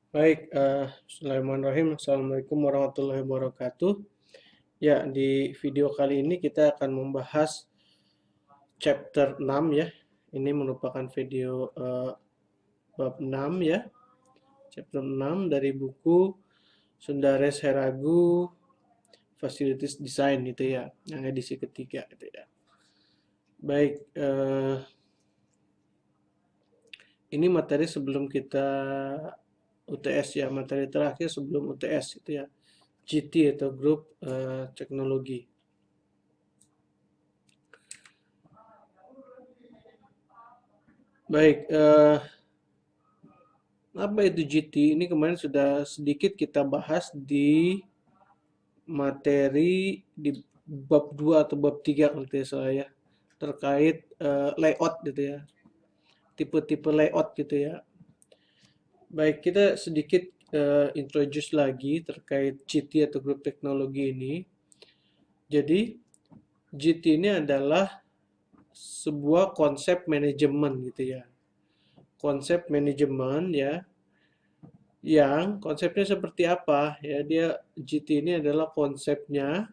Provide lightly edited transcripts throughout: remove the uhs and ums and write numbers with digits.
Baik, Bismillahirrahmanirrahim. Assalamualaikum warahmatullahi wabarakatuh. Ya, di video kali ini kita akan membahas chapter 6 ya. Ini merupakan video bab 6 ya. Chapter 6 dari buku Sundares Heragu Facilities Design gitu ya, yang edisi ketiga gitu ya. Baik, ini materi sebelum kita UTS ya, materi terakhir sebelum UTS itu ya. GT atau Grup Teknologi. Baik, apa itu GT? Ini kemarin sudah sedikit kita bahas di materi di bab 2 atau bab 3 kalau tidak salah ya, terkait layout gitu ya, tipe-tipe layout gitu ya. Baik, kita sedikit introduce lagi terkait GT atau grup teknologi ini. Jadi, GT ini adalah sebuah konsep manajemen gitu ya. Konsep manajemen ya, yang konsepnya seperti apa ya, dia GT ini adalah konsepnya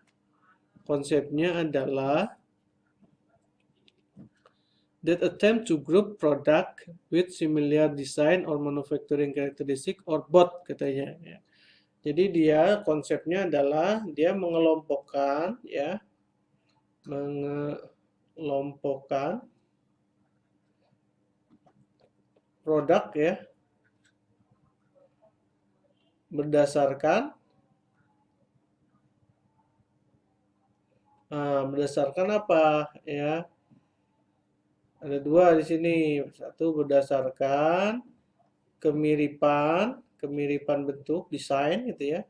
adalah that attempt to group product with similar design or manufacturing characteristic or both katanya ya. Jadi dia konsepnya adalah dia mengelompokkan ya, mengelompokkan produk ya berdasarkan apa ya? Ada dua di sini. Satu berdasarkan kemiripan bentuk, desain gitu ya.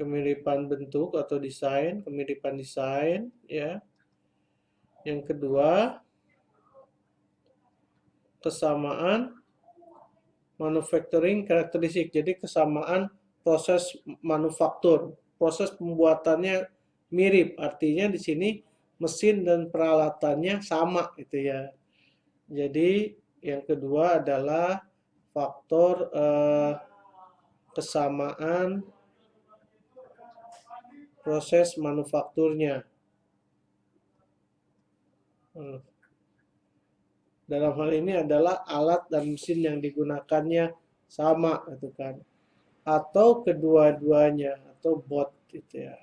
Kemiripan bentuk atau desain, kemiripan desain ya. Yang kedua, kesamaan manufacturing karakteristik. Jadi kesamaan proses manufaktur, proses pembuatannya mirip. Artinya di sini mesin dan peralatannya sama gitu ya. Jadi yang kedua adalah faktor kesamaan proses manufakturnya. Dalam hal ini adalah alat dan mesin yang digunakannya sama gitu kan. Atau kedua-duanya atau both gitu ya.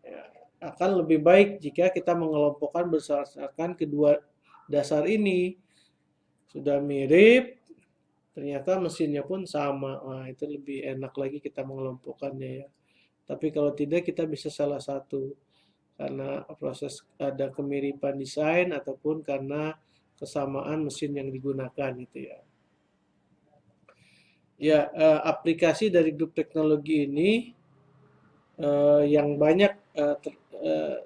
Ya, akan lebih baik jika kita mengelompokkan berdasarkan kedua dasar ini. Sudah mirip, ternyata mesinnya pun sama. Wah, itu lebih enak lagi kita mengelompokkannya ya. Tapi kalau tidak kita bisa salah satu karena proses ada kemiripan desain ataupun karena kesamaan mesin yang digunakan gitu ya. Ya, aplikasi dari grup teknologi ini yang banyak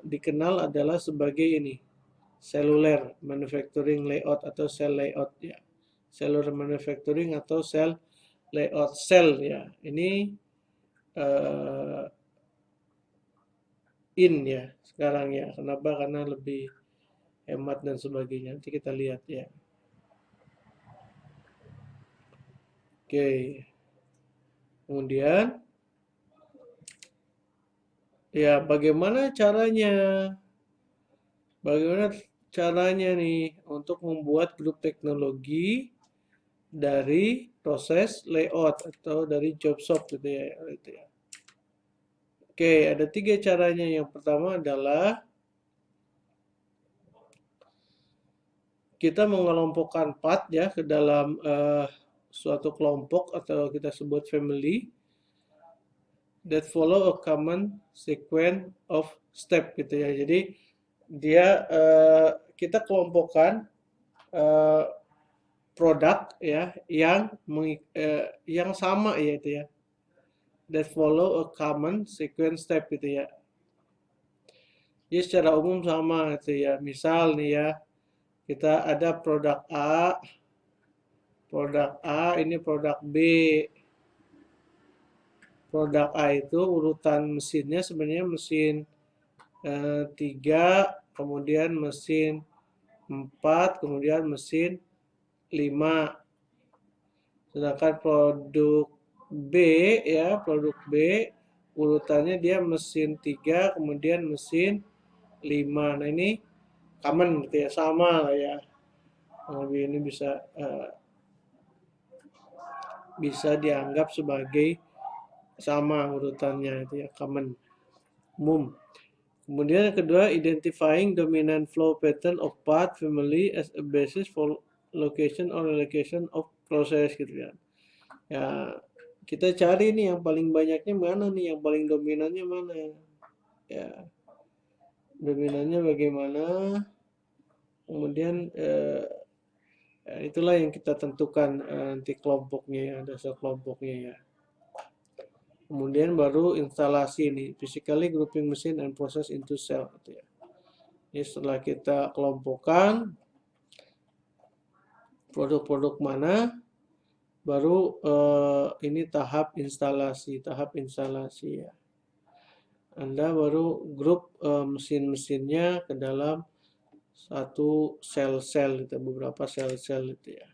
dikenal adalah sebagai ini cellular manufacturing layout atau cell layout ya. Cellular manufacturing atau cell layout cell ya. Ini uh, in ya sekarang ya. Kenapa? Karena lebih hemat dan sebagainya. Nanti kita lihat ya. Oke. Kemudian ya bagaimana caranya? Bagaimana caranya nih untuk membuat grup teknologi dari proses layout atau dari job shop gitu ya, gitu ya. Oke, ada tiga caranya. Yang pertama adalah kita mengelompokkan part ya ke dalam suatu kelompok atau kita sebut family that follow a common sequence of step gitu ya. Jadi dia kita kelompokkan eh, produk ya yang sama ya itu ya. That follow a common sequence step gitu ya. Jadi secara umum sama gitu ya. Misal nih ya, kita ada produk A ini produk B. Produk A itu urutan mesinnya sebenarnya mesin 3, kemudian mesin 4, kemudian mesin 5. Sedangkan produk B ya, produk B urutannya dia mesin 3, kemudian mesin 5. Nah, ini common gitu ya, sama lah ya. Lebih ini bisa dianggap sebagai sama urutannya itu ya, common, umum. Kemudian yang kedua, identifying dominant flow pattern of part family as a basis for location or relocation of process gitu ya. Ya, kita cari nih yang paling banyaknya mana nih, yang paling dominannya mana. Ya, dominannya bagaimana. Kemudian itulah yang kita tentukan nanti kelompoknya ya, dasar kelompoknya ya. Kemudian baru instalasi ini, physically grouping machine and process into cell gitu ya. Ini setelah kita kelompokkan produk-produk mana, baru ini tahap instalasi ya. Anda baru grup mesin-mesinnya ke dalam satu sel-sel itu, beberapa sel-sel itu ya.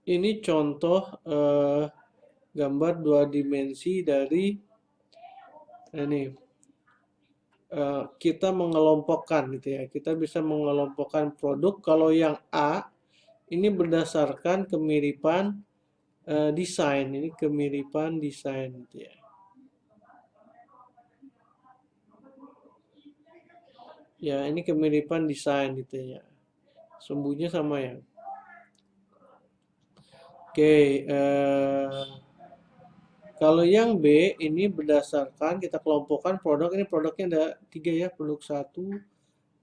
Ini contoh gambar 2 dimensi dari ini kita mengelompokkan gitu ya. Kita bisa mengelompokkan produk. Kalau yang A ini berdasarkan kemiripan desain. Ini kemiripan desain gitu ya. Ya, ini kemiripan desain gitu ya. Sumbunya sama ya. Oke, kalau yang B ini berdasarkan kita kelompokkan produk, ini produknya ada 3 ya, produk 1,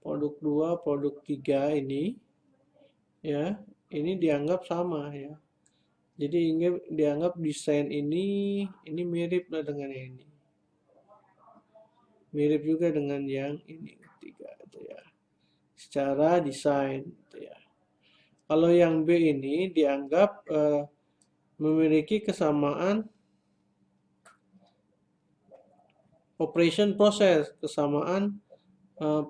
produk 2, produk 3 ini ya. Ini dianggap sama ya. Jadi dianggap desain ini mirip lah dengan yang ini. Mirip juga dengan yang ini ketiga itu ya. Secara desain itu ya. Kalau yang B ini dianggap memiliki kesamaan operation proses, kesamaan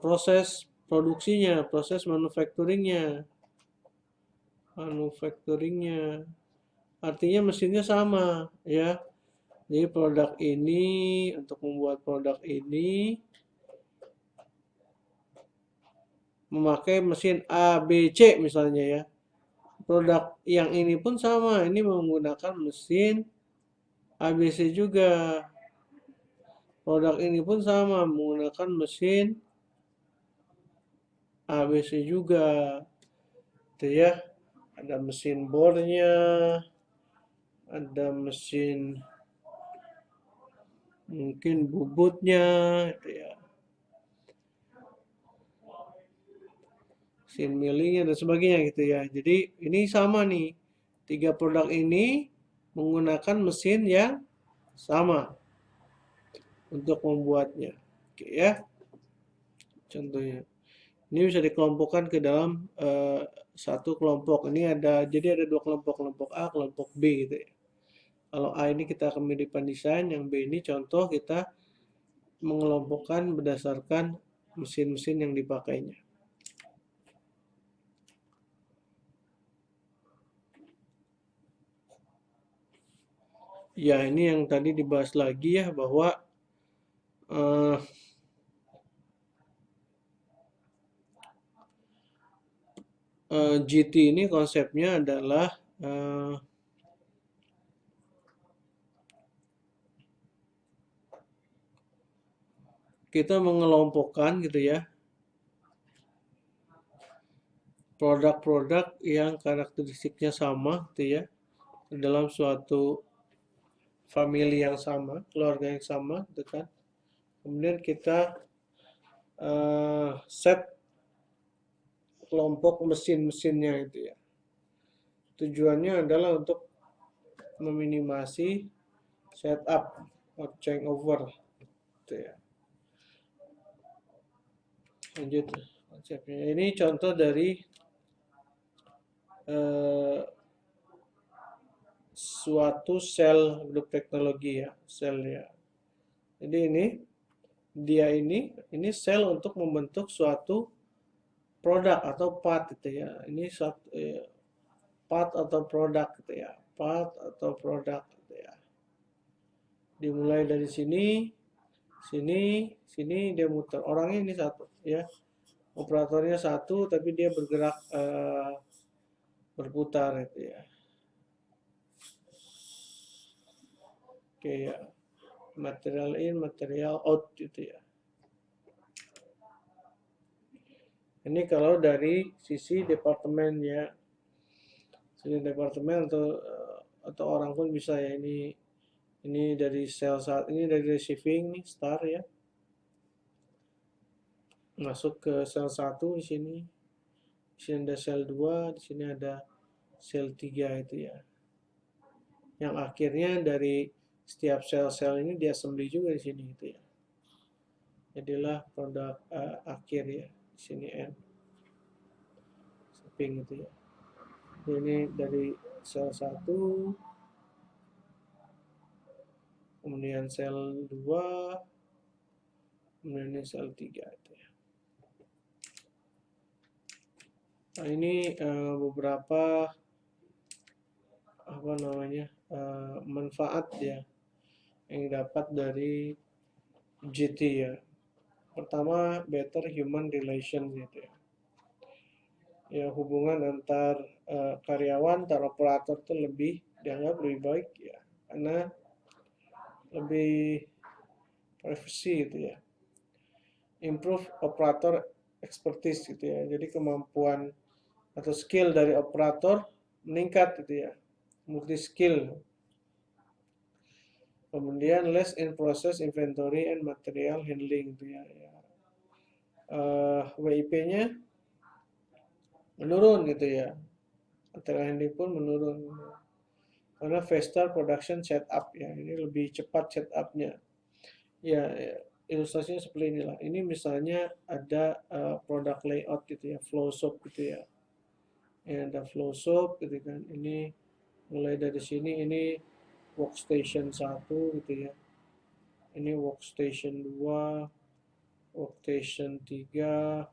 proses produksinya, proses manufacturingnya. Artinya mesinnya sama ya. Jadi produk ini, untuk membuat produk ini memakai mesin A, B, C misalnya ya. Produk yang ini pun sama, ini menggunakan mesin ABC juga. Produk ini pun sama, menggunakan mesin ABC juga. Itu ya. Ada mesin bornya, ada mesin mungkin bubutnya, itu ya. Mesin millingnya dan sebagainya gitu ya. Jadi ini sama nih. 3 produk ini menggunakan mesin yang sama untuk membuatnya. Oke ya. Contohnya. Ini bisa dikelompokkan ke dalam satu kelompok. Ini jadi ada 2 kelompok, kelompok A, kelompok B gitu ya. Kalau A ini kita kemiripan desain, yang B ini contoh kita mengelompokkan berdasarkan mesin-mesin yang dipakainya. Ya, ini yang tadi dibahas lagi ya, bahwa GT ini konsepnya adalah kita mengelompokkan gitu ya, produk-produk yang karakteristiknya sama gitu ya, dalam suatu family yang sama, keluarga yang sama gitu kan. Kemudian kita set kelompok mesin-mesinnya itu ya. Tujuannya adalah untuk meminimasi setup or changeover gitu ya. Lanjut konsepnya. Ini contoh dari suatu sel grup teknologi ya, sel ya. Jadi ini sel untuk membentuk suatu produk atau part gitu ya. Ini satu part atau produk gitu ya. Part atau produk gitu ya. Dimulai dari sini, sini, sini dia muter. Orangnya ini satu ya. Operatornya satu tapi dia bergerak berputar itu ya. Oke ya. Material in, material out gitu ya. Ini kalau dari sisi departemen ya. Sisi departemen atau orang pun bisa ya, ini dari sel saat ini dari receiving nih start ya. Masuk ke sel 1 di sini. Di sini ada sel 2, di sini ada sel 3 itu ya. Yang akhirnya dari setiap sel-sel ini diassembly juga di sini gitu ya. Jadilah produk akhir ya. Di sini N. Shipping gitu ya. Ini dari sel 1, kemudian sel 2, kemudian ini sel 3 itu ya. Nah, ini beberapa apa namanya manfaat ya yang dapat dari GT ya. Pertama, better human relation gitu ya. Ya, hubungan antar karyawan, antar operator itu dianggap lebih baik ya, karena lebih privacy gitu ya. Improve operator expertise gitu ya. Jadi kemampuan atau skill dari operator meningkat gitu ya. Multi skill. Kemudian less in process inventory and material handling gitu ya. WIP-nya menurun gitu ya. Material handling pun menurun. Karena faster production setup ya. Ini lebih cepat setupnya. Ya, ilustrasinya seperti inilah. Ini misalnya ada product layout gitu ya, flow shop gitu ya. Ini ada flow shop gitu kan. Ini mulai dari sini ini workstation 1 gitu ya. Ini workstation 2, workstation 3,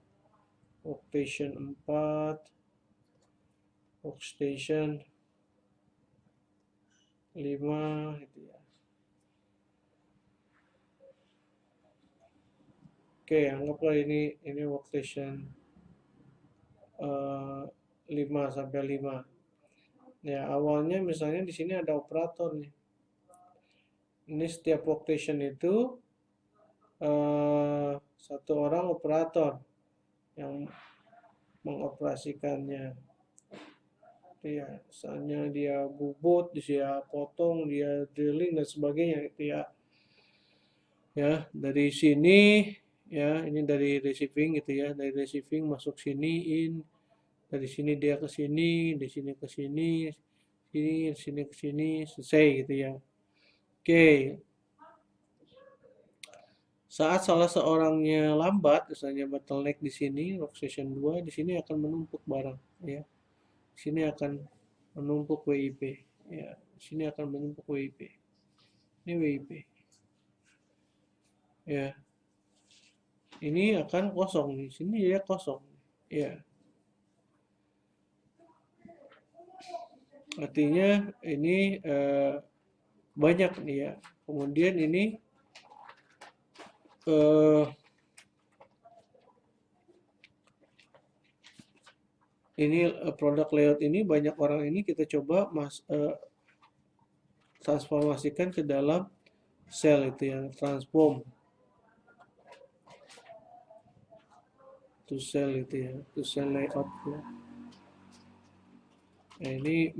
workstation 4, workstation 5 gitu ya. Oke, anggaplah ini workstation 5 sampai 5. Ya, awalnya misalnya di sini ada operator nih. Ini setiap workstation itu satu orang operator yang mengoperasikannya. Ya, misalnya dia bubut, dia potong, dia drilling dan sebagainya itu ya. Ya, dari sini ya, ini dari receiving gitu ya, dari receiving masuk sini in, dari sini dia ke sini, di sini ke sini, sini ke sini, selesai gitu ya. Oke. Saat salah seorangnya lambat, misalnya bottleneck di sini, workstation 2, di sini akan menumpuk barang ya. Di sini akan menumpuk WIP ya. Di sini akan menumpuk WIP. Ini WIP. Ya. Ini akan kosong di sini ya kosong. Ya. Artinya ini banyak nih ya. Kemudian ini produk layout ini banyak orang ini kita coba transformasikan ke dalam sel itu ya, transform to sel itu ya, to sel layout ya. Nah, ini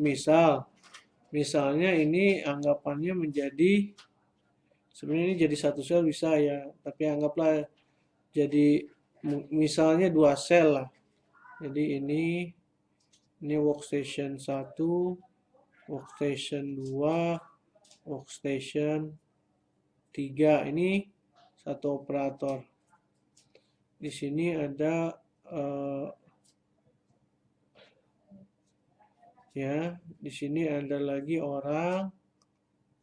misalnya ini anggapannya menjadi sebenarnya ini jadi satu sel bisa ya, tapi anggaplah jadi misalnya 2 sel lah. Jadi ini workstation 1, workstation 2, workstation 3. Ini satu operator. Di sini ada ya, di sini ada lagi orang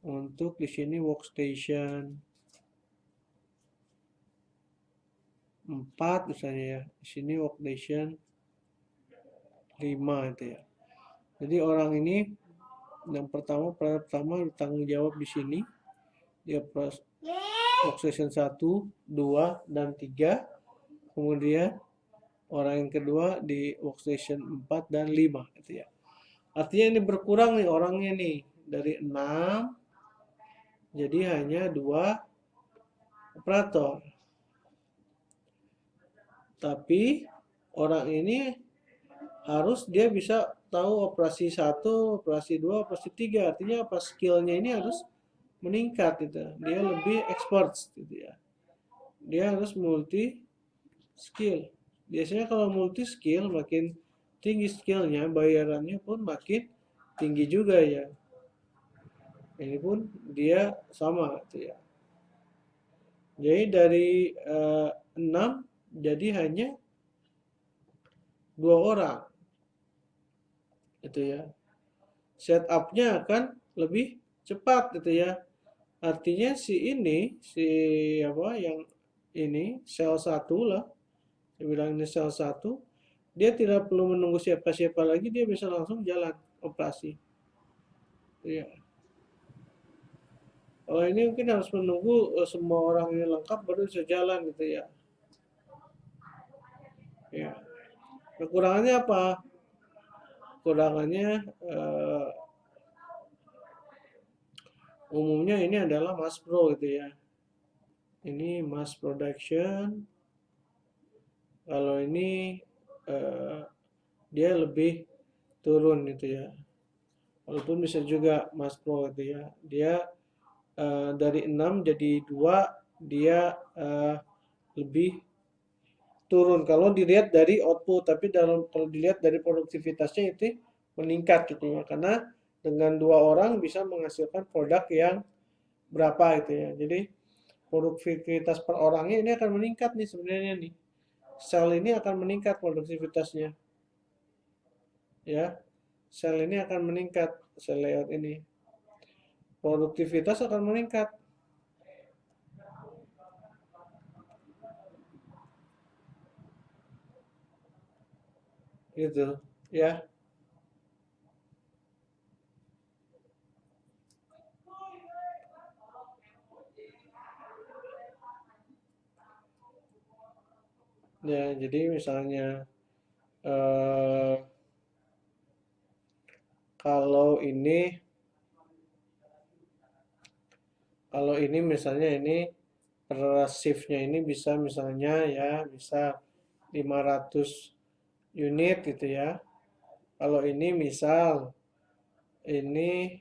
untuk di sini workstation. 4 misalnya ya. Di sini workstation 5 itu ya. Jadi orang ini yang pertama bertanggung jawab di sini. Dia workstation 1, 2, dan 3. Kemudian orang yang kedua di workstation 4 dan 5 gitu ya. Artinya ini berkurang nih orangnya nih dari 6 jadi hanya 2 operator. Tapi orang ini harus dia bisa tahu operasi 1, operasi 2, operasi 3. Artinya apa? Skillnya ini harus meningkat gitu. Dia lebih expert gitu ya. Dia harus multi skill. Biasanya kalau multi skill makin tinggi skillnya, bayarannya pun makin tinggi juga ya. Ini pun dia sama gitu ya. Jadi dari 6 jadi hanya 2 orang. Gitu ya. Setupnya akan lebih cepat gitu ya. Artinya si apa yang ini sel 1 lah. Saya bilang ini sel 1, dia tidak perlu menunggu siapa-siapa lagi, dia bisa langsung jalan operasi. Ya. Kalau ini mungkin harus menunggu semua orang ini lengkap baru bisa jalan gitu ya. Ya. Kekurangannya apa? Kekurangannya umumnya ini adalah mass pro gitu ya. Ini mass production. Kalau ini dia lebih turun gitu ya. Walaupun bisa juga mass pro gitu ya. Dia dari 6 jadi 2, dia lebih turun kalau dilihat dari output, tapi kalau dilihat dari produktivitasnya itu meningkat gitu ya. Karena dengan 2 orang bisa menghasilkan produk yang berapa gitu ya. Jadi produktivitas per orangnya ini akan meningkat nih sebenarnya nih. Sel ini akan meningkat produktivitasnya. Ya. Sel ini akan meningkat, sel layout ini. Produktivitas akan meningkat. Gitu, ya. Ya, jadi misalnya kalau ini misalnya ini per shiftnya ini bisa misalnya ya bisa 500 unit gitu ya. Kalau ini misal ini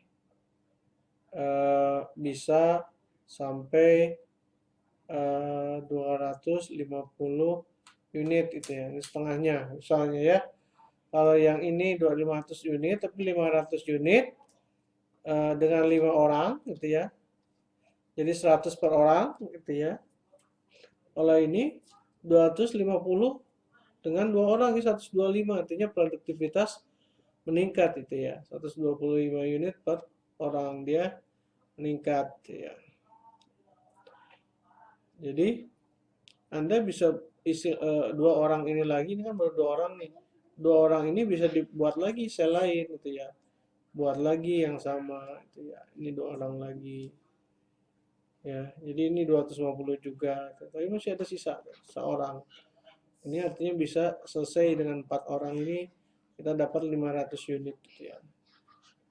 bisa sampai 250 unit gitu ya. Ini setengahnya misalnya ya. Kalau yang ini 500 unit tapi 500 unit dengan 5 orang gitu ya. Jadi 100 per orang gitu ya. Kalau ini 250 dengan 2 orang ini 125, artinya produktivitas meningkat itu ya. 125 unit per orang dia meningkat ya. Jadi Anda bisa isi 2 orang ini lagi, ini kan baru 2 orang nih. 2 orang ini bisa dibuat lagi sel lain gitu ya. Buat lagi yang sama itu ya. Ini 2 orang lagi. Ya, jadi ini 250 juga. Tapi masih ada sisa seorang. Ini artinya bisa selesai dengan 4 orang ini kita dapat 500 unit gitu ya.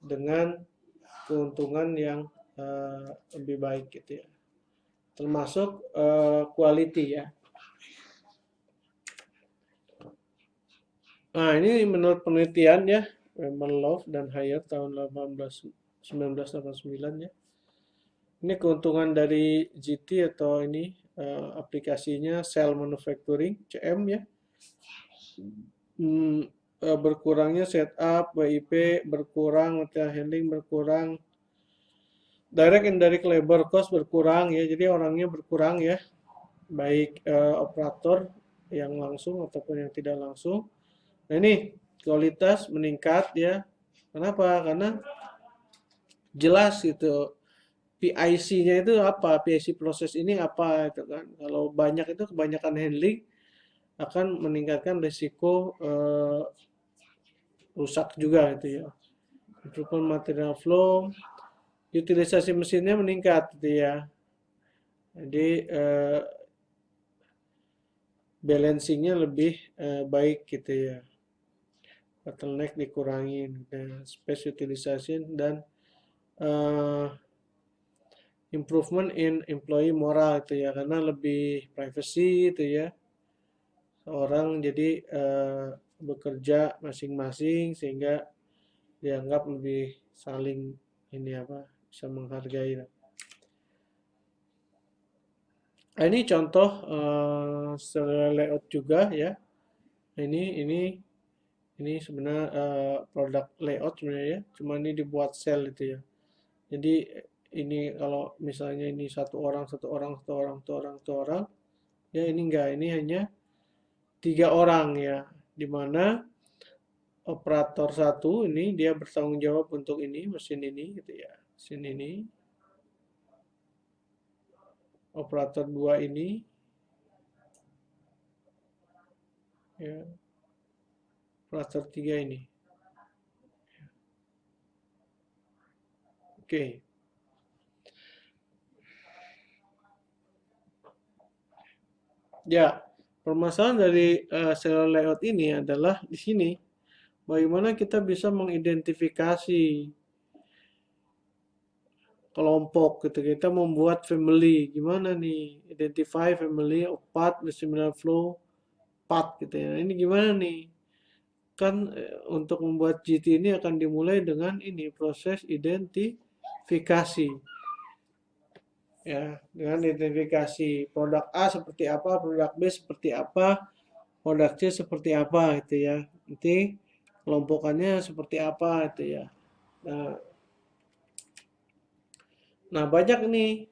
Dengan keuntungan yang lebih baik gitu ya. Termasuk quality ya. Nah, ini menurut penelitian ya, Love dan Hyatt tahun 1989 ya. Ini keuntungan dari GT atau ini aplikasinya Cell Manufacturing CM ya. Berkurangnya setup, WIP berkurang, material handling berkurang, direct and indirect labor cost berkurang ya. Jadi orangnya berkurang ya, baik operator yang langsung ataupun yang tidak langsung. Nah ini kualitas meningkat ya. Kenapa? Karena jelas gitu. PIC-nya itu apa? PIC proses ini apa itu kan? Kalau banyak itu kebanyakan handling akan meningkatkan risiko rusak juga itu ya. Improvement material flow, utilisasi mesinnya meningkat gitu ya. Jadi balancingnya lebih baik gitu ya. Bottleneck dikurangin, space utilization dan uh, improvement in employee moral itu ya, karena lebih privacy itu ya. Orang jadi bekerja masing-masing sehingga dianggap lebih saling ini apa bisa menghargai. Nah, ini contoh secara layout juga ya. Ini sebenarnya produk layout sebenarnya ya. Cuma ini dibuat sel itu ya. Jadi ini kalau misalnya ini satu orang, satu orang, satu orang, satu orang, satu orang, ya ini enggak. Ini hanya 3 orang ya. Dimana operator satu ini dia bertanggung jawab untuk ini mesin ini gitu ya. Mesin ini. Operator 2 ini ya. Operator 3 ini. Oke. Ya, permasalahan dari cellular layout ini adalah di sini bagaimana kita bisa mengidentifikasi kelompok gitu. Kita membuat family, gimana nih identify family of part with similar flow part gitu ya. Ini gimana nih? Kan untuk membuat GT ini akan dimulai dengan ini proses identifikasi. Ya, dengan identifikasi produk A seperti apa, produk B seperti apa, produk C seperti apa gitu ya. Nanti kelompokannya seperti apa itu ya. Nah, banyak nih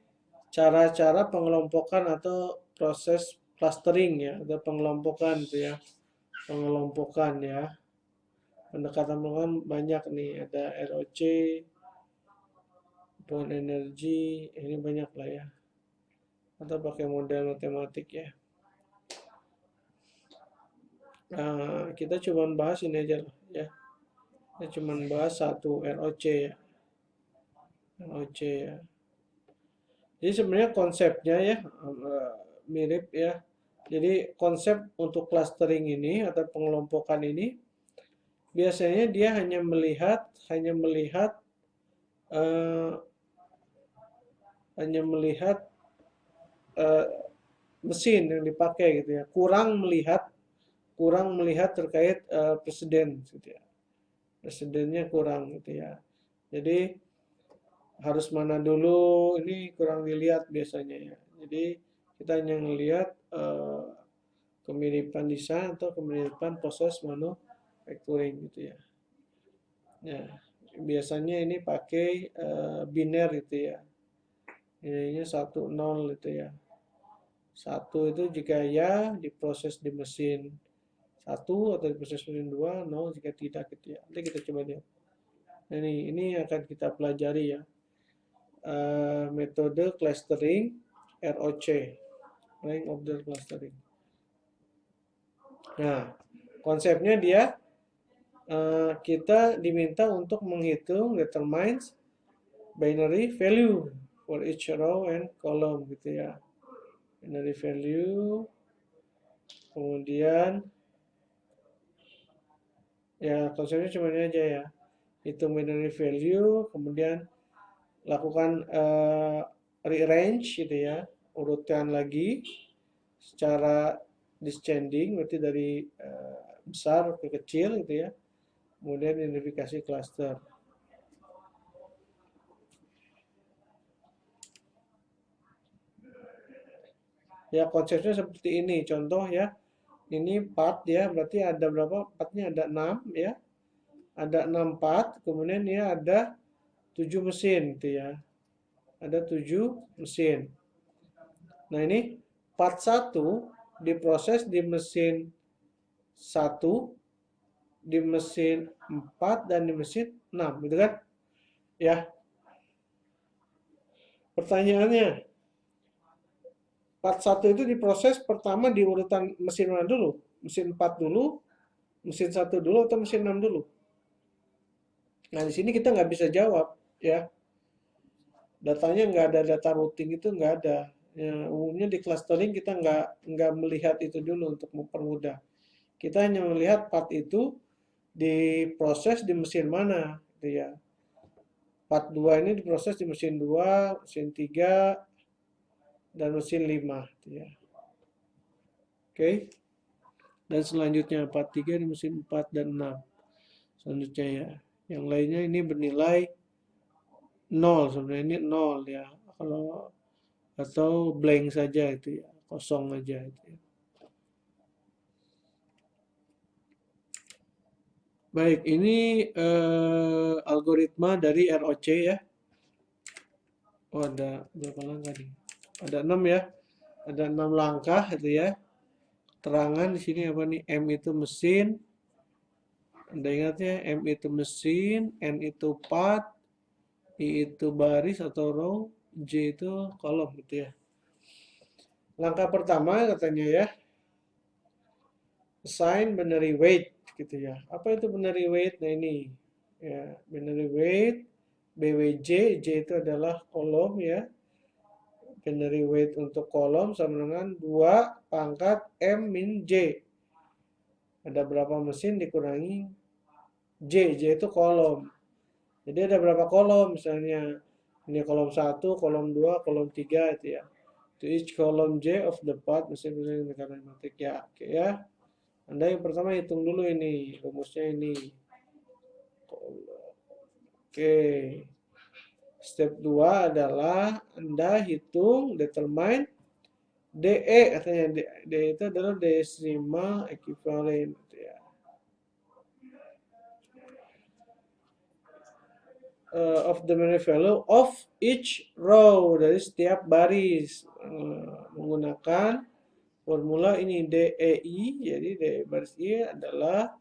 cara-cara pengelompokan atau proses clustering ya, atau pengelompokan itu ya. Pengelompokan ya. Pendekatan pengelompokan banyak nih, ada ROC, point energy, ini banyak lah ya. Atau pakai model matematik ya. Nah, kita cuma bahas ini aja lah ya. Kita cuma bahas satu ROC ya. ROC ya. Jadi sebenarnya konsepnya ya mirip ya. Jadi konsep untuk clustering ini atau pengelompokan ini biasanya dia eh, hanya melihat eh, mesin yang dipakai gitu ya. Kurang melihat terkait presiden gitu ya. Presidennya kurang gitu ya. Jadi harus mana dulu ini kurang dilihat biasanya ya. Jadi kita hanya melihat kemiripan desain atau kemiripan proses manufacturing gitu ya. Ya, biasanya ini pakai biner gitu ya. Ini 1 0 itu ya. 1 itu jika ya diproses di mesin 1 atau diproses mesin 2, 0 jika tidak gitu ya. Nanti kita coba lihat. Nah, ini akan kita pelajari ya. Metode clustering ROC, rank order clustering. Nah, konsepnya dia kita diminta untuk menghitung determines binary value for each row and column gitu ya. Binary value, kemudian ya konsepnya cuma ini aja ya. Hitung binary value, kemudian lakukan rearrange gitu ya, urutkan lagi secara descending, berarti dari besar ke kecil gitu ya. Kemudian identifikasi cluster. Ya konsepnya seperti ini. Contoh ya, ini part ya, berarti ada berapa? Partnya ada 6 ya. Ada 6 part, kemudian ya ada 7 mesin gitu ya. Ada 7 mesin. Nah ini part 1 diproses di mesin 1, di mesin 4 dan di mesin 6 gitu kan? Ya. Pertanyaannya, part 1 itu diproses pertama di urutan mesin mana dulu? Mesin 4 dulu, mesin 1 dulu, atau mesin 6 dulu? Nah, di sini kita nggak bisa jawab, ya. Datanya nggak ada, data routing itu nggak ada. Ya, umumnya di clustering kita nggak melihat itu dulu untuk mempermudah. Kita hanya melihat part itu diproses di mesin mana, gitu ya. Part 2 ini diproses di mesin 2, mesin 3, dan mesin 5, gitu ya. Oke. Dan selanjutnya part 3 di mesin 4 dan 6. Selanjutnya ya. Yang lainnya ini bernilai 0, sebenarnya ini 0 ya. Kalau atau blank saja itu ya, kosong aja itu ya. Baik, ini algoritma dari ROC ya. Oh, ada berapa langkah nih? Ada 6 ya. Ada 6 langkah itu ya. Terangan di sini apa nih? M itu mesin. Anda ingat ya, M itu mesin, N itu part, I itu baris atau row, J itu kolom gitu ya. Langkah pertama katanya ya, assign binary weight gitu ya. Apa itu binary weight? Nah ini ya, binary weight BWJ, J itu adalah kolom ya. Binary weight untuk kolom sama dengan 2 pangkat M min J. Ada berapa mesin dikurangi J, J itu kolom. Jadi ada berapa kolom misalnya. Ini kolom 1, kolom 2, kolom 3 itu ya. To each column J of the part mesin-mesin matematik ya. Oke ya. Anda yang pertama hitung dulu ini, rumusnya ini. Oke. Step 2 adalah Anda hitung determine DE katanya. DE itu adalah decimal equivalent gitu ya. Of the mean value of each row, dari setiap baris, menggunakan formula ini DEI. Jadi DE baris I adalah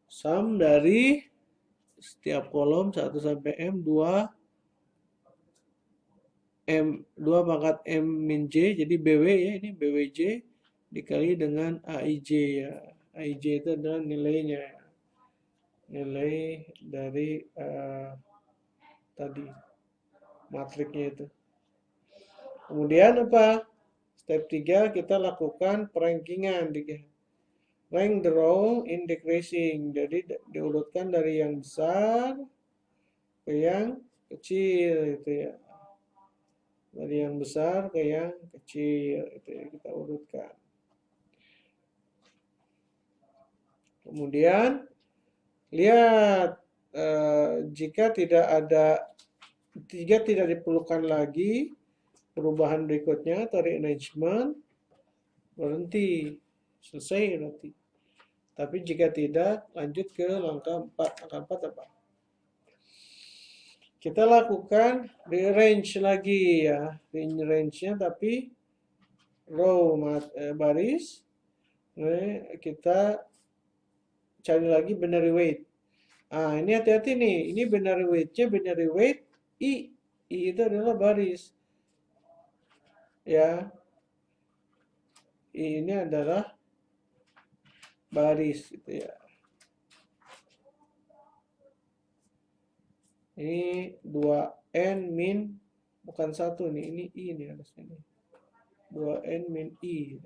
sum dari setiap kolom 1 sampai M 2 pangkat M min J, jadi BW ya, ini BWJ dikali dengan AIJ ya. AIJ itu adalah nilainya, nilai dari tadi matriknya itu. Kemudian apa? Step 3 kita lakukan perankingan. Rank the row in decreasing. Jadi diurutkan dari yang besar ke yang kecil gitu ya. Dari yang besar ke yang kecil itu ya, kita urutkan. Kemudian lihat jika tidak diperlukan lagi perubahan berikutnya atau rearrangement, berhenti, selesai nanti. Tapi jika tidak, lanjut ke langkah 4. Langkah 4 apa? Kita lakukan rearrange lagi ya. Rearrange-nya tapi row baris. Kita cari lagi binary weight. Ah, ini hati-hati nih. Ini binary weight-nya binary weight I. I itu adalah baris. Ya. I ini adalah baris gitu ya. Ini 2N min, bukan 1 nih, ini I nih harusnya nih. 2N min I.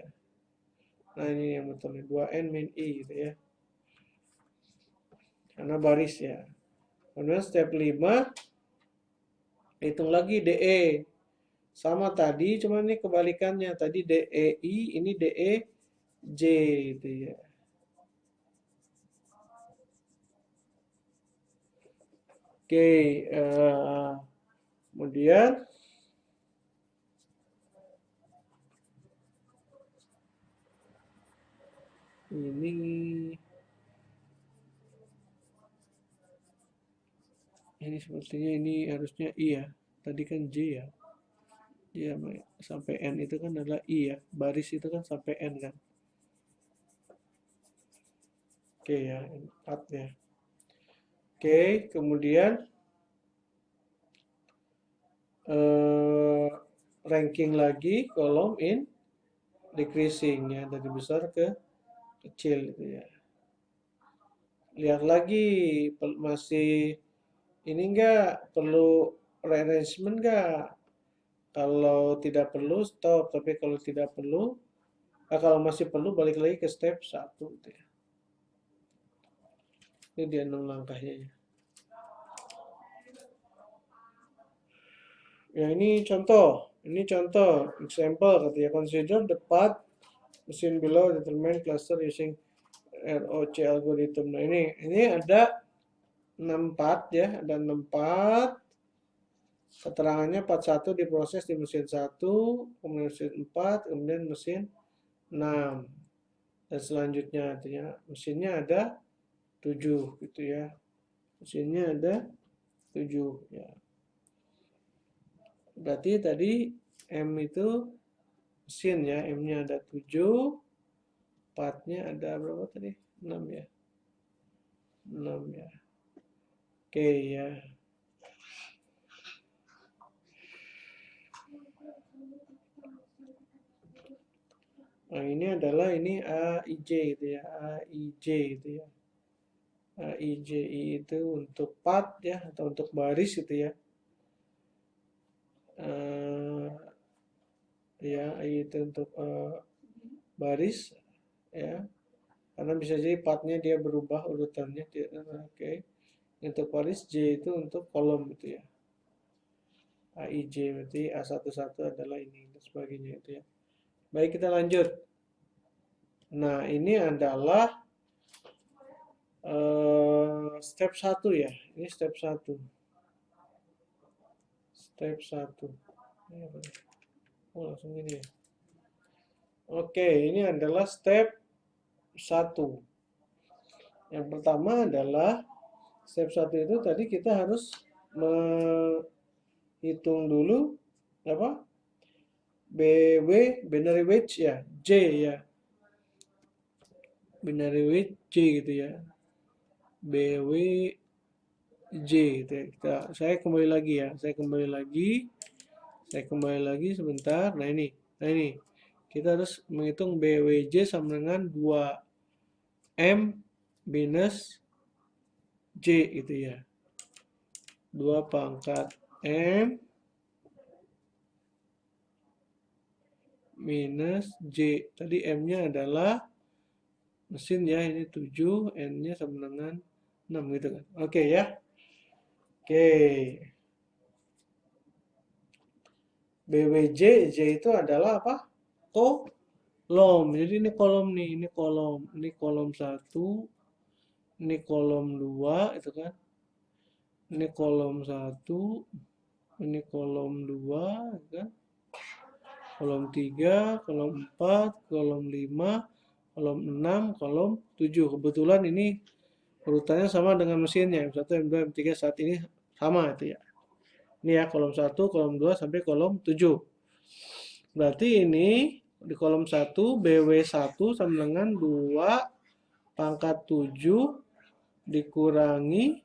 Nah ini yang betul nih, 2N min I gitu ya. Karena baris ya. Kemudian step 5, hitung lagi DE. Sama tadi, cuma ini kebalikannya. Tadi DEI, ini DEJ gitu ya. Oke, kemudian ini sepertinya ini harusnya I ya. Tadi kan J ya. Ya, sampai N itu kan adalah I ya. Baris itu kan sampai N kan. Oke ya, 4 ya. Oke, kemudian ranking lagi kolom in decreasing ya, dari besar ke kecil gitu ya. Lihat lagi masih ini enggak perlu rearrangement enggak? Kalau tidak perlu stop, tapi kalau tidak perlu, kalau masih perlu balik lagi ke step 1 gitu ya. Ini dia 6 langkahnya ya. Ya ini contoh example katanya consider the path machine below determine cluster using ROC algorithm. Nah ini ada 6 path ya, ada 6 path. Keterangannya part 1 diproses di mesin 1, kemudian mesin 4, kemudian mesin 6. Dan selanjutnya artinya mesinnya ada 7 gitu ya. Mesinnya ada 7 ya. Berarti tadi M itu mesin ya, M-nya ada 7, part-nya ada berapa tadi? 6 ya. 6 ya. Oke ya. Nah, ini adalah ini AIJ gitu ya, AIJ gitu ya. AIJI itu untuk part ya atau untuk baris gitu ya. Ya, I itu untuk baris ya. Karena bisa jadi partnya dia berubah urutannya. Oke. Untuk baris J itu untuk kolom gitu ya. AIJ berarti A11 adalah ini dan sebagainya itu ya. Baik, kita lanjut. Nah, ini adalah step 1 ya. Ini step 1. Step 1. Oh, langsung ini ya. Oke, ini adalah step 1. Yang pertama adalah step 1 itu tadi kita harus menghitung dulu apa? binary weight ya, J ya. Binary weight J gitu ya. BW J gitu ya. Saya kembali lagi ya. Saya kembali lagi sebentar. Nah ini. Kita harus menghitung BWJ sama dengan 2M minus J gitu ya. 2 pangkat M minus J. Tadi M-nya adalah mesin ya, ini 7, N-nya sama dengan 6 gitu kan. Oke ya. Oke. BWJ, J itu adalah apa? Kolom. Jadi ini kolom nih, ini kolom 1, ini kolom 2 itu kan. Ini kolom 1, ini kolom 2 kan. Kolom 3, kolom 4, kolom 5, kolom 6, kolom 7. Kebetulan ini urutannya sama dengan mesinnya. M1, M2, M3 saat ini sama itu ya. Ini ya kolom 1, kolom 2 sampai kolom 7. Berarti ini di kolom 1 BW1 sama dengan 2 pangkat 7 dikurangi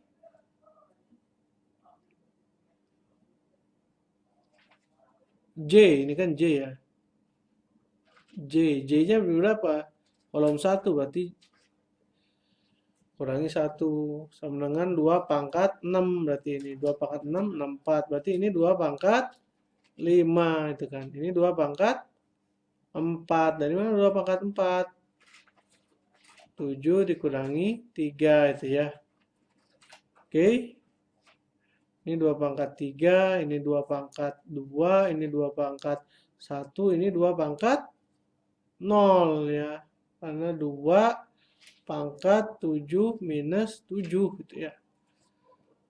J, ini kan J ya. J-nya berapa? Kolom 1 berarti kurangi 1 sama dengan 2 pangkat 6 berarti ini 2 pangkat 6, 64 berarti ini 2 pangkat 5 itu kan. Ini 2 pangkat 4. Dari mana 2 pangkat 4? 7 dikurangi 3 itu ya. Oke. Ini 2 pangkat 3, ini 2 pangkat 2, ini 2 pangkat 1, ini 2 pangkat 0 ya. Karena 2 pangkat 7 minus 7 gitu ya.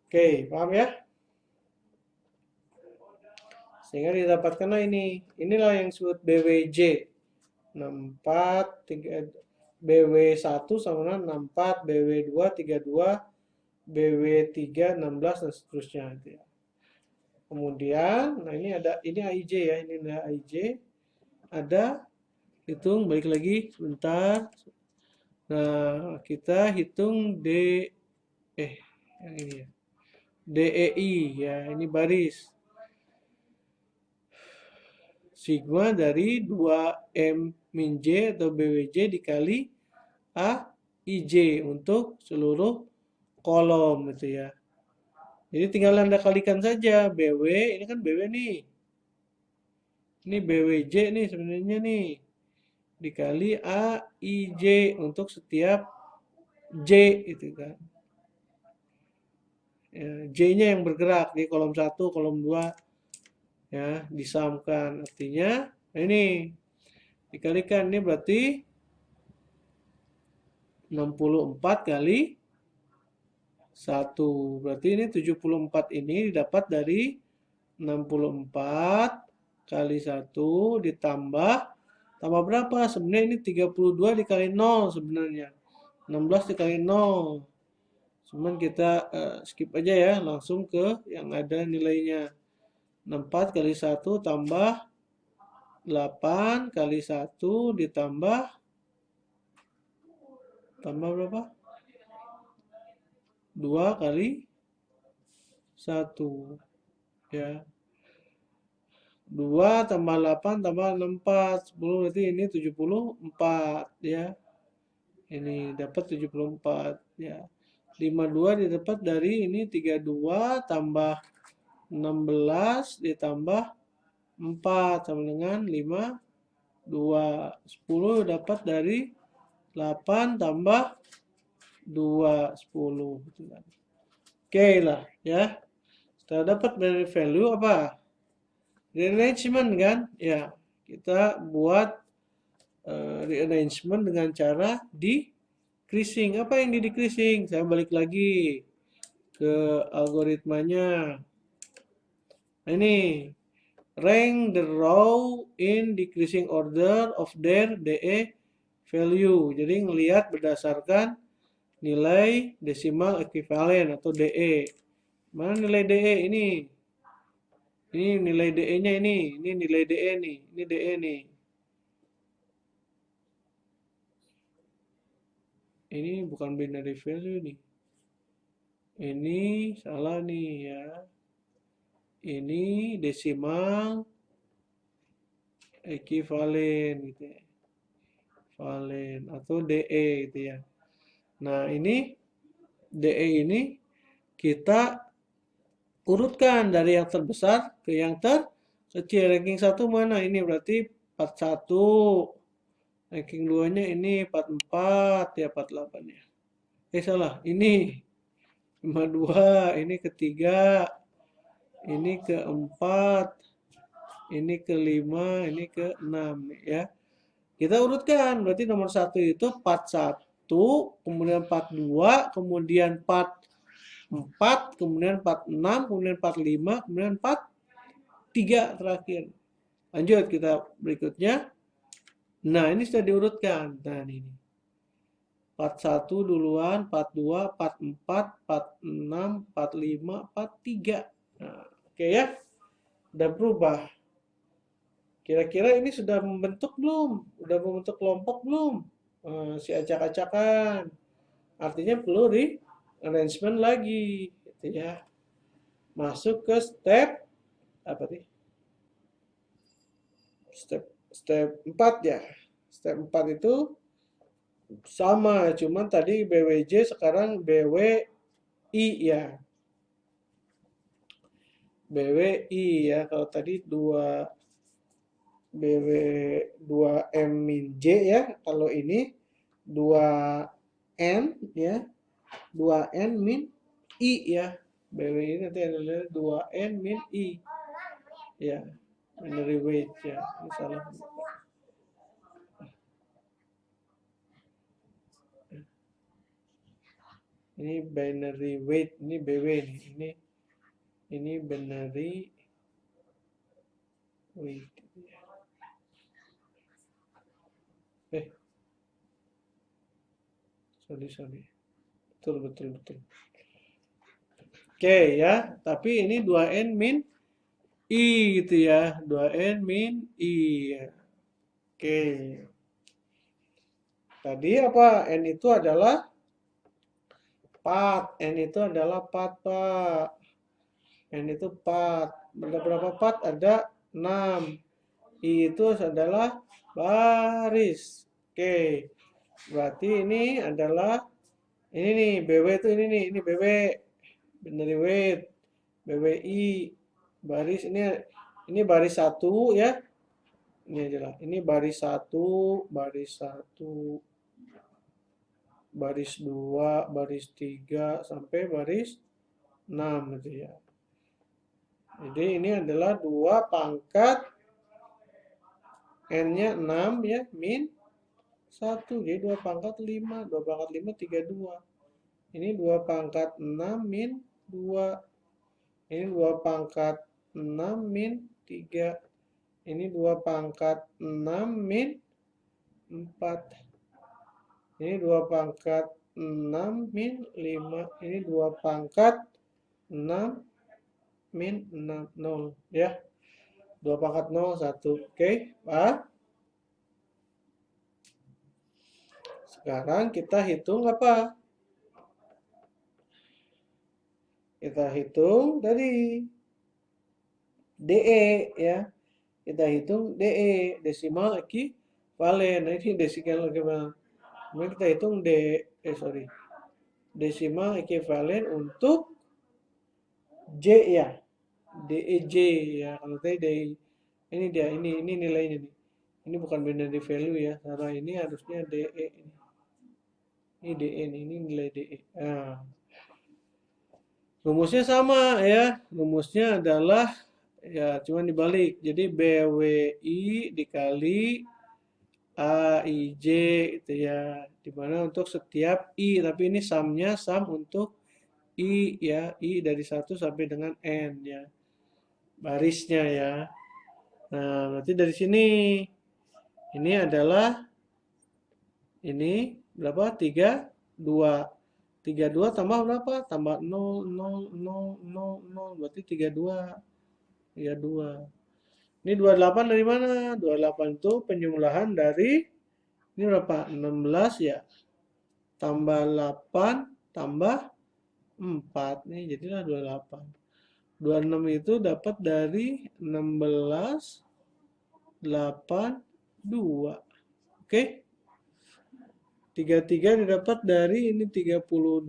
Oke, paham ya? Sehingga didapatkanlah ini. Inilah yang disebut BWJ. 64, 3, BW1 sama dengan 64, BW2, 32, BW3, 16, dan seterusnya. Gitu ya. Kemudian, nah ini AIJ ya, ini adalah AIJ. Ada, hitung, balik lagi sebentar. Nah, kita hitung yang ini ya. DEI ya, ini baris. sigma dari 2M min J atau BWJ dikali A IJ untuk seluruh kolom gitu ya. Jadi tinggal Anda kalikan saja BW, ini kan BW nih. Ini BWJ nih sebenarnya nih. Dikali A IJ untuk setiap J itu kan. Ya, J-nya yang bergerak di kolom 1, kolom 2 ya, disamkan. Artinya ini dikalikan, ini berarti 64 kali 1. Berarti ini 74 ini didapat dari 64 kali 1 ditambah berapa? Sebenarnya ini 32 dikali 0 sebenarnya. 16 dikali 0. Cuman kita skip aja ya, langsung ke yang ada nilainya. 64 kali 1 tambah 8 kali 1 ditambah berapa? 2 kali 1 ya. 2 tambah 8 tambah 64, 10 berarti ini 74 ya. Ini dapat 74 ya. 52 didapat dari ini 32 tambah 16 ditambah 4 sama dengan 52. 10 dapat dari 8 tambah 2, 10 gitu kan. Oke lah ya. Setelah dapat dari value apa? Rearrangement kan? Ya, kita buat rearrangement dengan cara decreasing. Apa yang di decreasing? Saya balik lagi ke algoritmanya. Nah, ini rank the row in decreasing order of their DE value. Jadi ngelihat berdasarkan nilai desimal ekuivalen atau DE. Mana nilai DE ini? Ini nilai DE-nya ini nilai DE nih, ini DE nih. Ini bukan binary value nih. Ini salah nih ya. Ini desimal ekuivalen gitu ya. Valen atau DE gitu ya. Nah, ini DE ini kita urutkan dari yang terbesar ke yang terkecil. Ranking 1 mana? Ini berarti 41. Ranking 2-nya ini 44 ya, 48 ya. Salah. Ini 52, ini ketiga, ini keempat, ini kelima, ini keenam ya. Kita urutkan, berarti nomor 1 itu 41, kemudian 42, kemudian 44, kemudian 46, kemudian 45, kemudian 43 terakhir. Lanjut kita berikutnya. Nah, ini sudah diurutkan. Nah, ini. 41 duluan, 42, 44, 46, 45, 43. Nah, oke ya. Udah berubah. Kira-kira ini sudah membentuk belum? Udah membentuk kelompok belum? Si acak-acakan. Artinya perlu di arrangement lagi, gitu ya. Masuk ke step apa nih? Step 4 ya. Step 4 itu sama, cuman tadi BWJ sekarang BWI ya. BWI ya. Kalau tadi 2 BW 2M min J ya. Kalau ini 2N ya. 2N min I ya. BW ini nanti adalah 2N min I. Ya. Binary weight ya. Ini salah. Ini binary weight, ini BW nih. Ini binary weight. Sorry. Betul. Oke ya, tapi ini 2N min I gitu ya. 2N min I ya. Oke. Tadi apa? N itu adalah part. N itu adalah part, Pak. N itu part. Ada berapa part? Ada 6. I itu adalah baris. Oke. Berarti ini adalah ini nih BW itu ini BW dari weight BWI baris ini baris satu ya. Ini aja lah. Ini baris satu, baris 2, baris 3 sampai baris 6 gitu ya. Jadi ini adalah 2 pangkat N-nya 6 ya, min 1. Jadi 2 pangkat 5. 2 pangkat 5, 32. Ini 2 pangkat 6 min 2. Ini 2 pangkat 6 min 3. Ini 2 pangkat 6 min 4. Ini 2 pangkat 6 min 5. Ini 2 pangkat 6 min 6. 0 ya. 2 pangkat 0, 1. Oke, Pak. Sekarang kita hitung apa? Kita hitung dari DE ya. Kita hitung DE, desimal ekivalen. Nah, ini desimal ekivalen. Kemudian kita hitung desimal ekivalen untuk J ya. DEJ ya. Kalau tadi DI ini dia ini nilainya nih. Ini bukan binary value ya. Karena ini harusnya DE ini. Ini DE nih, ini nilai DE. Nah, rumusnya sama ya. Rumusnya adalah ya cuma dibalik. Jadi BWI dikali AIJ itu ya. Dimana untuk setiap I, tapi ini sumnya sum untuk I ya. I dari 1 sampai dengan N ya. Barisnya ya. Nah, berarti dari sini ini adalah ini berapa? 32. 32 tambah berapa? Tambah 0, 0, 0, 0, 0. Berarti 32. 32. Ini 28 dari mana? 28 itu penjumlahan dari ini berapa? 16 ya. Tambah 8 tambah 4. Nih jadilah 28. 26 itu dapat dari 16 8 2. Oke? 33 didapat dari ini 32,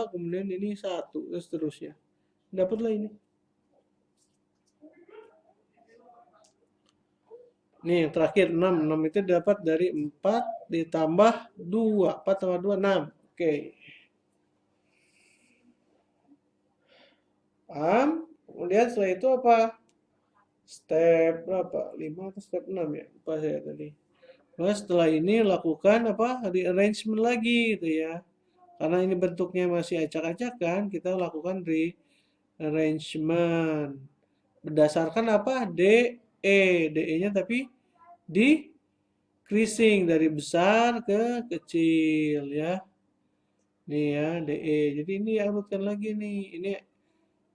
kemudian ini 1, dan seterusnya. Dapatlah ini. Nih yang terakhir 6. 6 itu dapat dari 4 ditambah 2. 4 tambah 2, 6. Oke. Paham? Kemudian setelah itu apa? Step berapa? 5 atau step 6 ya? Lupa saya tadi. Nah, setelah ini lakukan apa? Rearrangement lagi gitu ya. Karena ini bentuknya masih acak-acakan, kita lakukan rearrangement. Berdasarkan apa? DE. DE-nya tapi decreasing dari besar ke kecil ya. Nih ya, DE. Jadi ini urutkan lagi nih. Ini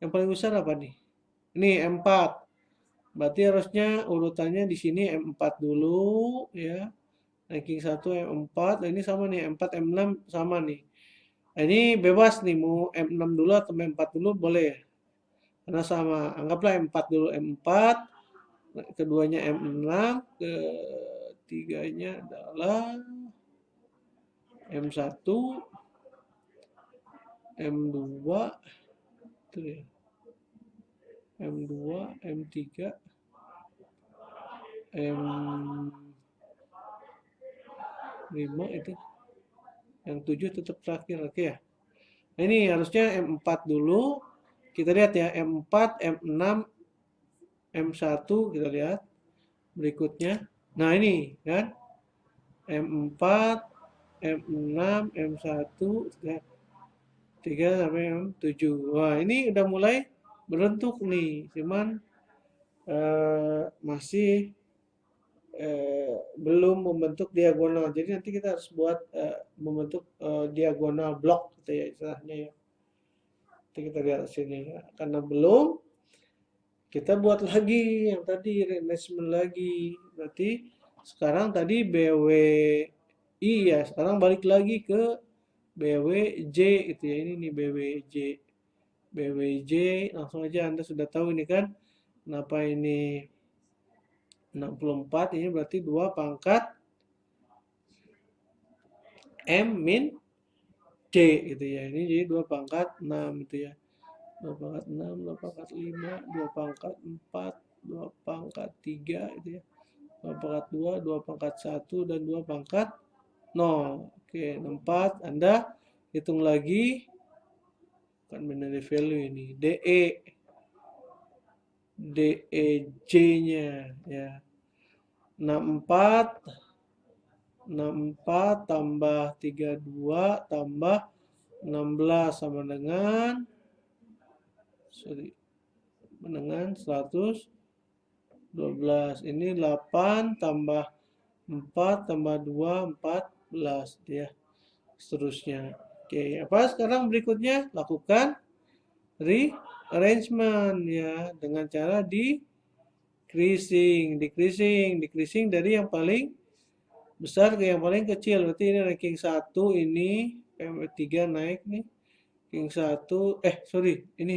yang paling besar apa nih? Ini M4. Berarti harusnya urutannya di sini M4 dulu ya. Ranking 1 M4. Nah, ini sama nih M4 M6 sama nih. Nah, ini bebas nih mau M6 dulu atau M4 dulu boleh ya. Karena sama. Anggaplah M4 dulu M4, keduanya M6, ketiganya adalah M1, M2, itu ya. M2, M3, M5 itu. Yang 7 tetap terakhir, oke ya. Nah, ini harusnya M4 dulu. Kita lihat ya, M4, M6, M1 kita lihat berikutnya. Nah, ini kan M4, M6, M1, 3 sampai M7. Wah, ini udah mulai berbentuk nih, cuman masih belum membentuk diagonal. Jadi nanti kita harus buat membentuk diagonal blok gitu ya istilahnya ya. Nanti kita lihat sini ya. Karena belum, kita buat lagi yang tadi rearrangement lagi. Berarti sekarang tadi BWI ya, sekarang balik lagi ke BWJ itu ya. Ini nih BWJ. BWJ langsung aja Anda sudah tahu ini kan kenapa ini 64 ini berarti 2 pangkat M min C gitu ya. Ini jadi 2 pangkat 6 gitu ya. 2 pangkat 6, 2 pangkat 5, 2 pangkat 4, 2 pangkat 3 gitu ya. 2 pangkat 2, 2 pangkat 1, dan 2 pangkat 0. Oke, 4. Anda hitung lagi. Kan binary value ini. DE. DEJ-nya ya. 64 tambah 32 tambah 16 sama dengan 112. Ini 8 tambah 4 tambah 2 14 ya. Seterusnya. Oke, apa sekarang berikutnya? Lakukan rearrangement ya dengan cara decreasing dari yang paling besar ke yang paling kecil. Berarti ini ranking 1, ini PMW3 naik nih. Ranking 1, ini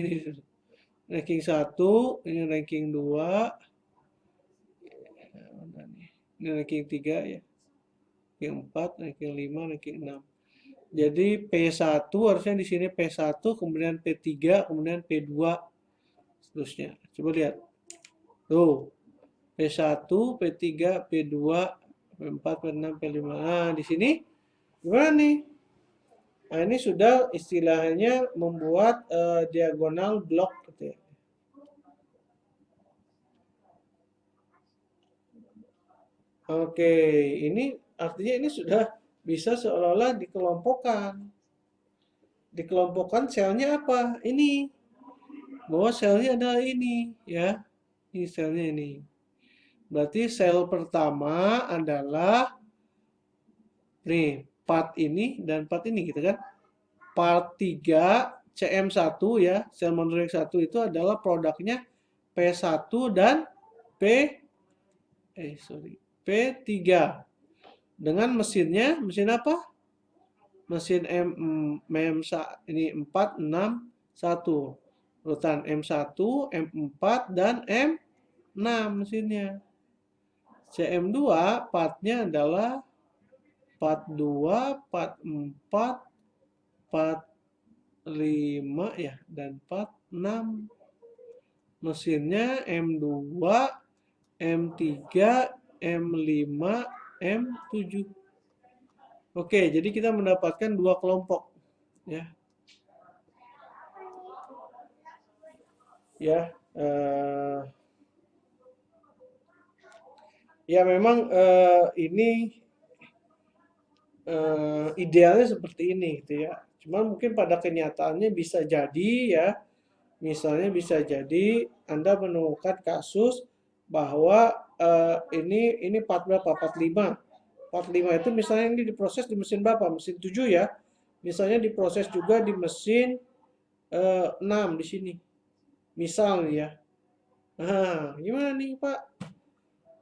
ranking 1, ini ranking 2. Ini ranking 3 ya. Ranking 4, ranking 5, ranking 6. Jadi P1 harusnya di sini P1, kemudian P3, kemudian P2 seterusnya. Coba lihat. Tuh. P1, P3, P2, P4, P6, P5. Nah, di sini gimana nih? Nah, ini sudah istilahnya membuat diagonal blok gitu ya. Oke, ini artinya ini sudah bisa seolah-olah dikelompokkan. Dikelompokkan selnya apa? Ini. Bahwa selnya adalah ini, ya. Ini selnya ini. Berarti sel pertama adalah nih, part ini dan part ini gitu kan. Part 3 CM1 ya, sel monorik 1 itu adalah produknya P1 dan P3. Dengan mesinnya, mesin apa? Mesin ini 4, 6, 1. Urutan M1, M4, dan M6 mesinnya. CM2 partnya adalah part 2, part 4, part 5 ya, dan part 6. Mesinnya M2, M3, M5, M7. Oke, jadi kita mendapatkan 2 kelompok ya. Ya, ya memang ini idealnya seperti ini gitu ya. Cuman mungkin pada kenyataannya bisa jadi ya, misalnya bisa jadi Anda menemukan kasus bahwa ini part berapa? Part 5. Part 5 itu misalnya ini diproses di mesin berapa? Mesin 7 ya. Misalnya diproses juga di mesin 6 di sini. Misal nih ya. Nah, gimana nih Pak?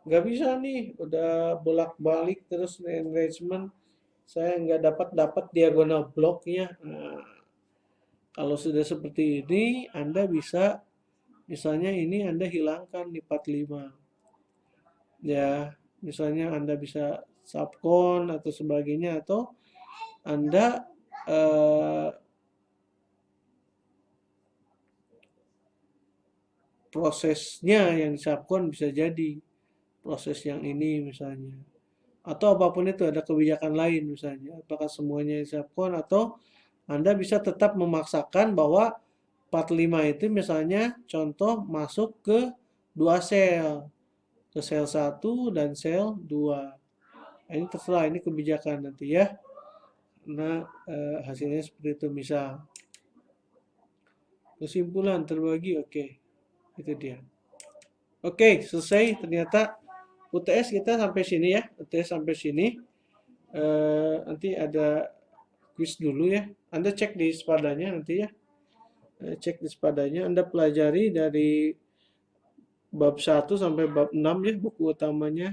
Nggak bisa nih, udah bolak-balik terus enrichment. Saya nggak dapat diagonal bloknya. Nah, kalau sudah seperti ini, Anda bisa, misalnya ini Anda hilangkan di part 5. Ya, misalnya Anda bisa subcon atau sebagainya, atau Anda prosesnya yang disubcon bisa jadi proses yang ini misalnya. Atau apapun itu, ada kebijakan lain misalnya. Apakah semuanya subcon atau Anda bisa tetap memaksakan bahwa part 5 itu misalnya contoh masuk ke 2 sel. Ke sel 1 dan sel 2. Ini terserah, ini kebijakan nanti ya. Nah, hasilnya seperti itu misal. Kesimpulan terbagi, oke. Itu dia. Oke, selesai. Ternyata UTS kita sampai sini ya. UTS sampai sini. Nanti ada quiz dulu ya. Anda cek di sepadanya nanti ya. Cek di sepadanya. Anda pelajari dari bab 1 sampai bab 6 ya. Buku utamanya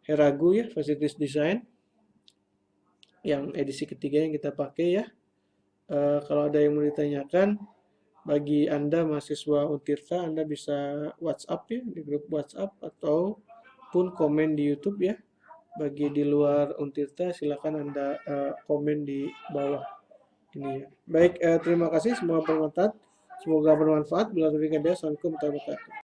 Heragu ya. Facilities Design. Yang edisi ketiga yang kita pakai ya. Kalau ada yang mau ditanyakan, bagi Anda mahasiswa Untirta, Anda bisa WhatsApp ya, di grup WhatsApp atau ataupun komen di YouTube ya. Bagi di luar Untirta silakan Anda komen di bawah ini ya. Baik, terima kasih, semoga bermanfaat. Semoga bermanfaat. Bila lebih Assalamualaikum warahmatullahi wabarakatuh.